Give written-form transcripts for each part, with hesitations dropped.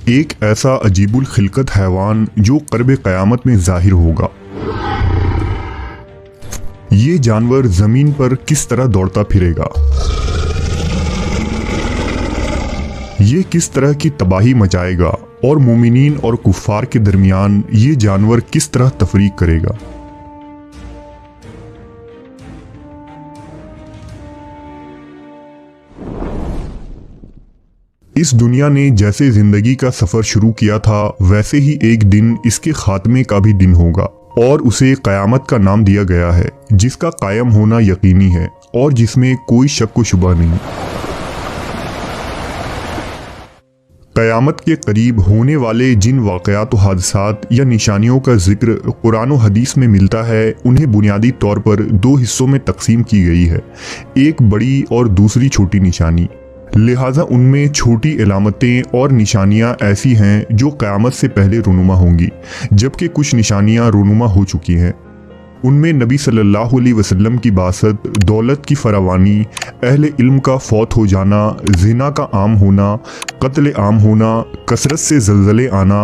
ایک ऐसा अजीबुल खिलकत हैवान जो क़र्ब क़यामत में ज़ाहिर होगा। ये जानवर ज़मीन पर किस तरह दौड़ता फिरेगा, ये किस तरह की तबाही मचाएगा और मोमिनीन और कुफ़ार के दरमियान ये जानवर किस तरह तफरीक करेगा। इस दुनिया ने जैसे जिंदगी का सफर शुरू किया था वैसे ही एक दिन इसके खात्मे का भी दिन होगा और उसे क़यामत का नाम दिया गया है, जिसका कायम होना यकीनी है और जिसमें कोई शक व शुबा नहीं। क़यामत के करीब होने वाले जिन वाक़यात व हादसात या निशानियों का जिक्र कुरान व हदीस में मिलता है, उन्हें बुनियादी तौर पर दो हिस्सों में तकसीम की गई है, एक बड़ी और दूसरी छोटी निशानी। लिहाजा उनमें छोटी अलामतें और निशानियां ऐसी हैं जो क़यामत से पहले रूनुमा होंगी, जबकि कुछ निशानियां रूनुमा हो चुकी हैं। उनमें नबी सल्लल्लाहु अलैहि वसल्लम की बासत, दौलत की फरावानी, अहले इल्म का फौत हो जाना, ज़िना का आम होना, कत्ल आम होना, कसरत से ज़लज़ले आना,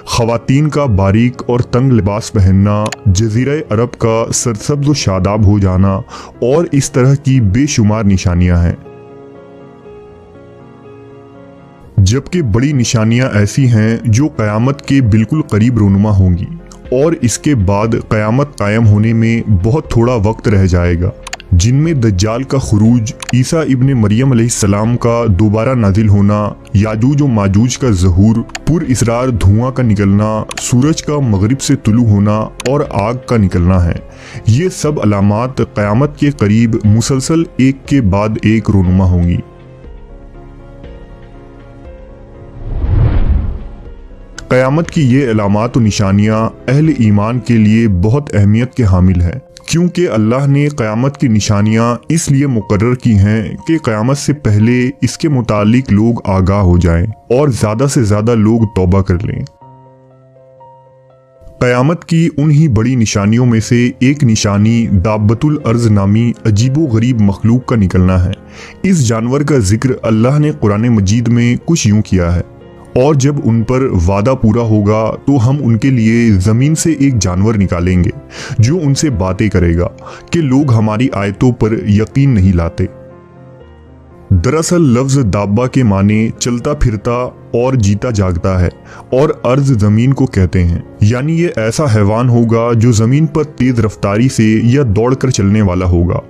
ख़वातीन का बारीक और तंग लिबास पहनना, जज़ीरा अरब का सरसब्ज़ व शादाब हो जाना और इस तरह की बेशुमार निशानियाँ हैं। जबकि बड़ी निशानियां ऐसी हैं जो क़यामत के बिल्कुल करीब रूनुमा होंगी और इसके बाद क़यामत कायम होने में बहुत थोड़ा वक्त रह जाएगा, जिनमें दज्जाल का खुरूज, ईसा इब्ने मरियम अलैहिस्सलाम का दोबारा नाजिल होना, याजूज व माजूज का ज़हूर, पुरइसरार धुआं का निकलना, सूरज का मगरिब से तुलू होना और आग का निकलना है। ये सब अलामात क़यामत के करीब मुसलसल एक के बाद एक रूनुमा होंगी। क़यामत की ये अलामात व निशानियाँ अहले ईमान के लिए बहुत अहमियत के हामिल हैं, क्योंकि अल्लाह ने क़यामत की निशानियाँ इसलिए मुकर्रर की हैं कि क़यामत से पहले इसके मुतालिक लोग आगाह हो जाएं और ज़्यादा से ज़्यादा लोग तौबा कर लें। क़यामत की उन्हीं बड़ी निशानियों में से एक निशानी दाब्बतुल अर्ज़ नामी अजीबो गरीब मखलूक का निकलना है। इस जानवर का जिक्र अल्लाह ने कुरान मजीद में कुछ यूँ किया है, और जब उन पर वादा पूरा होगा तो हम उनके लिए ज़मीन से एक जानवर निकालेंगे जो उनसे बातें करेगा कि लोग हमारी आयतों पर यकीन नहीं लाते। दरअसल लफ्ज़ दाब्बा के माने चलता फिरता और जीता जागता है और अर्ज़ ज़मीन को कहते हैं, यानी ये ऐसा हैवान होगा जो ज़मीन पर तेज़ रफ्तारी से या दौड़ कर चलने वाला होगा।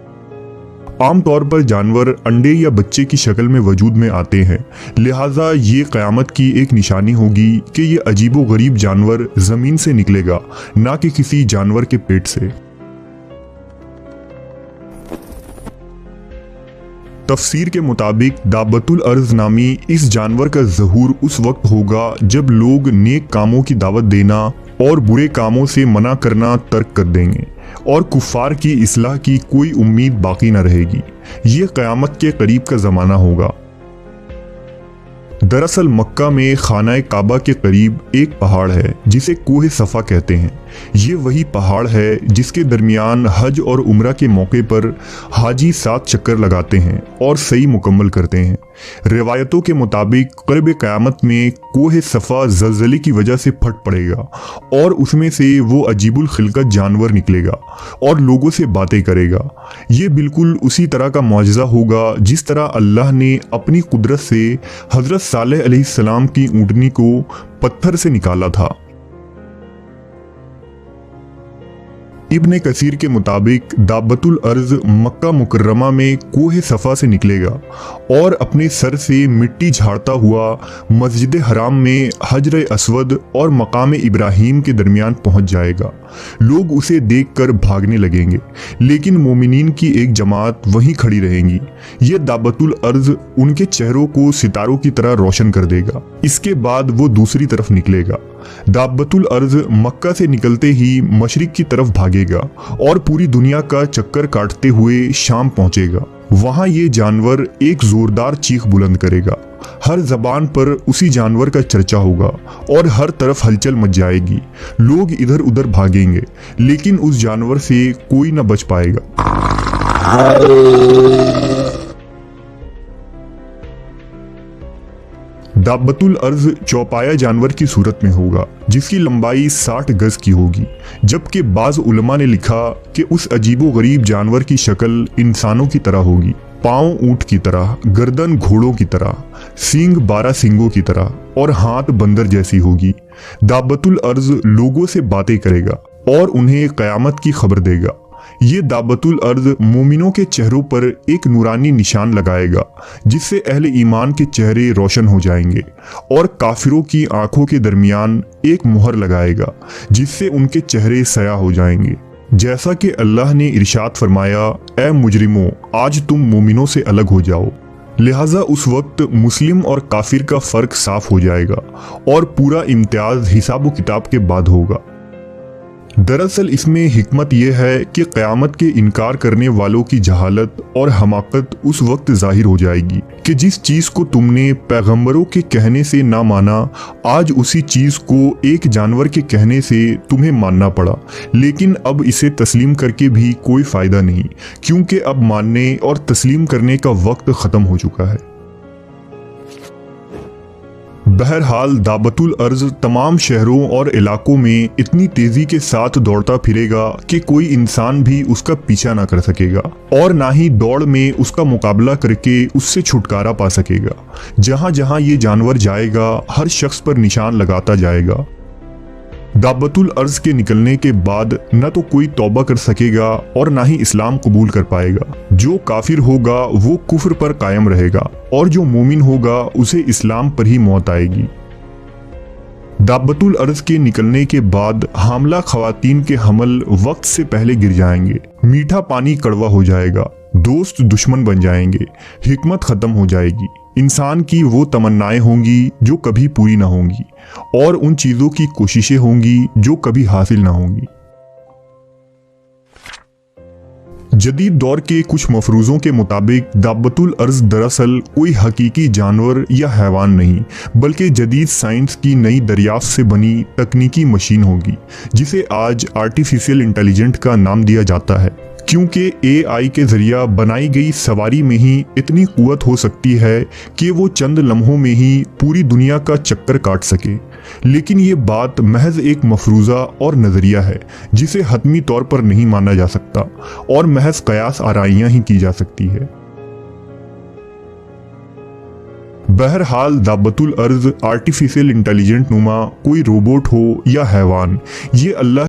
आम तौर पर जानवर अंडे या बच्चे की शक्ल में वजूद में आते हैं, लिहाजा ये क़यामत की एक निशानी होगी कि ये अजीबो गरीब जानवर ज़मीन से निकलेगा, ना कि किसी जानवर के पेट से। तफसीर के मुताबिक दाब्बतुल अर्ज़ नामी इस जानवर का ज़हूर उस वक्त होगा जब लोग नेक कामों की दावत देना और बुरे कामों से मना करना तर्क कर देंगे और कुफ़ार की इस्लाह की कोई उम्मीद बाकी न रहेगी। ये क़यामत के करीब का ज़माना होगा। दरअसल मक्का में खाना काबा के करीब एक पहाड़ है जिसे कोहे सफ़ा कहते हैं। ये वही पहाड़ है जिसके दरमियान हज और उम्रा के मौके पर हाजी 7 चक्कर लगाते हैं और सही मुकम्मल करते हैं। रिवायतों के मुताबिक क़र्ब क़यामत में कोहे सफ़ा ज़लज़ले की वजह से फट पड़ेगा और उसमें से वो अजीबुल खिलकत जानवर निकलेगा और लोगों से बातें करेगा। ये बिल्कुल उसी तरह का मौजज़ा होगा जिस तरह अल्लाह ने अपनी कुदरत से हज़रत सालेह अलैहिस्सलाम की ऊँटनी को पत्थर से निकाला था। इब्ने कसीर के मुताबिक दाब्बतुल अर्ज़ मक्का मुकर्रमा में कोहे सफ़ा से निकलेगा और अपने सर से मिट्टी झाड़ता हुआ मस्जिद हराम में हजर अस्वद और मकाम इब्राहीम के दरमियान पहुंच जाएगा। लोग उसे देखकर भागने लगेंगे, लेकिन मोमिनीन की एक जमात वहीं खड़ी रहेंगी। ये दाब्बतुल अर्ज़ उनके चेहरों को सितारों की तरह रोशन कर देगा। इसके बाद वो दूसरी तरफ निकलेगा। दाब्बतुल अर्ज़ मक्का से निकलते ही मशरिक की तरफ भागेगा और पूरी दुनिया का चक्कर काटते हुए शाम पहुंचेगा। वहां ये जानवर एक जोरदार चीख बुलंद करेगा। हर जबान पर उसी जानवर का चर्चा होगा और हर तरफ हलचल मच जाएगी। लोग इधर उधर भागेंगे, लेकिन उस जानवर से कोई न बच पाएगा। दाब्बतुल अर्ज चौपाया जानवर की सूरत में होगा जिसकी लंबाई 60 गज की होगी, जबकि बाज उलमा ने लिखा कि उस अजीबो गरीब जानवर की शक्ल इंसानों की तरह होगी। पाँव ऊंट की तरह, गर्दन घोड़ों की तरह, सींग 12 सींगों की तरह और हाथ बंदर जैसी होगी। दाब्बतुल अर्ज लोगों से बातें करेगा और उन्हें क़यामत की खबर देगा। ये दाब्बतुल अर्ज मोमिनों के चेहरों पर एक नूरानी निशान लगाएगा जिससे अहले ईमान के चेहरे रोशन हो जाएंगे और काफिरों की आंखों के दरमियान एक मुहर लगाएगा जिससे उनके चेहरे सया हो जाएंगे। जैसा कि अल्लाह ने इरशाद फरमाया, ए मुजरिमों, आज तुम मोमिनों से अलग हो जाओ। लिहाजा उस वक्त मुस्लिम और काफिर का फर्क साफ हो जाएगा और पूरा इम्तियाज हिसाब किताब के बाद होगा। दरअसल इसमें हिकमत यह है कि क़यामत के इनकार करने वालों की जहालत और हमाकत उस वक्त जाहिर हो जाएगी कि जिस चीज़ को तुमने पैगंबरों के कहने से ना माना, आज उसी चीज़ को एक जानवर के कहने से तुम्हें मानना पड़ा। लेकिन अब इसे तस्लीम करके भी कोई फ़ायदा नहीं, क्योंकि अब मानने और तस्लीम करने का वक्त ख़त्म हो चुका है। बहरहाल दाब्बतुल अर्ज तमाम शहरों और इलाकों में इतनी तेजी के साथ दौड़ता फिरेगा कि कोई इंसान भी उसका पीछा ना कर सकेगा और ना ही दौड़ में उसका मुकाबला करके उससे छुटकारा पा सकेगा। जहां जहां ये जानवर जाएगा, हर शख्स पर निशान लगाता जाएगा। दाब्बतुल अर्ज के निकलने के बाद न तो कोई तौबा कर सकेगा और ना ही इस्लाम कबूल कर पाएगा। जो काफिर होगा वो कुफ्र पर कायम रहेगा और जो मोमिन होगा उसे इस्लाम पर ही मौत आएगी। दाब्बतुल अर्ज के निकलने के बाद हामला खवातीन के हमल वक्त से पहले गिर जाएंगे, मीठा पानी कड़वा हो जाएगा, दोस्त दुश्मन बन जाएंगे, हिकमत खत्म हो जाएगी, इंसान की वो तमन्नाएं होंगी जो कभी पूरी ना होंगी और उन चीज़ों की कोशिशें होंगी जो कभी हासिल ना होंगी। जदीद दौर के कुछ मफरूज़ों के मुताबिक दाब्बतुल अर्ज दरअसल कोई हकीकी जानवर या हैवान नहीं, बल्कि जदीद साइंस की नई दरियाफ्त से बनी तकनीकी मशीन होगी जिसे आज आर्टिफिशियल इंटेलिजेंट का नाम दिया जाता है, क्योंकि AI के ज़रिया बनाई गई सवारी में ही इतनी क़ुव्वत हो सकती है कि वो चंद लम्हों में ही पूरी दुनिया का चक्कर काट सके। लेकिन ये बात महज एक मफरूज़ा और नज़रिया है जिसे हतमी तौर पर नहीं माना जा सकता और महज क़यास आराइयाँ ही की जा सकती है। बहरहाल दाब्बतुल अर्ज आर्टिफिशियल इंटेलिजेंट नुमा कोई रोबोट हो या हैवान, ये अल्लाह